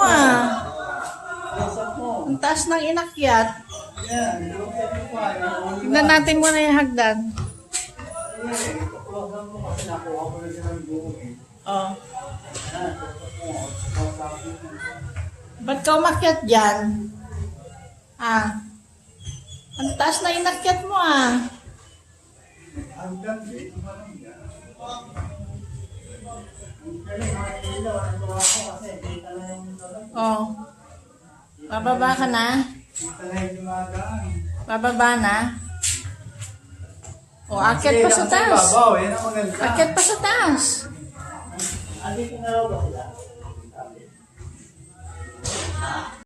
ah. Ang taas ng inakyat. Tignan natin muna yung hagdan. Oh. Ba't ka umakyat dyan? Ah. Ang taas na inakyat mo ah. Oh. Bababa ka na? Bababa na? O, akyat pa sa taas. Akyat pa sa taas.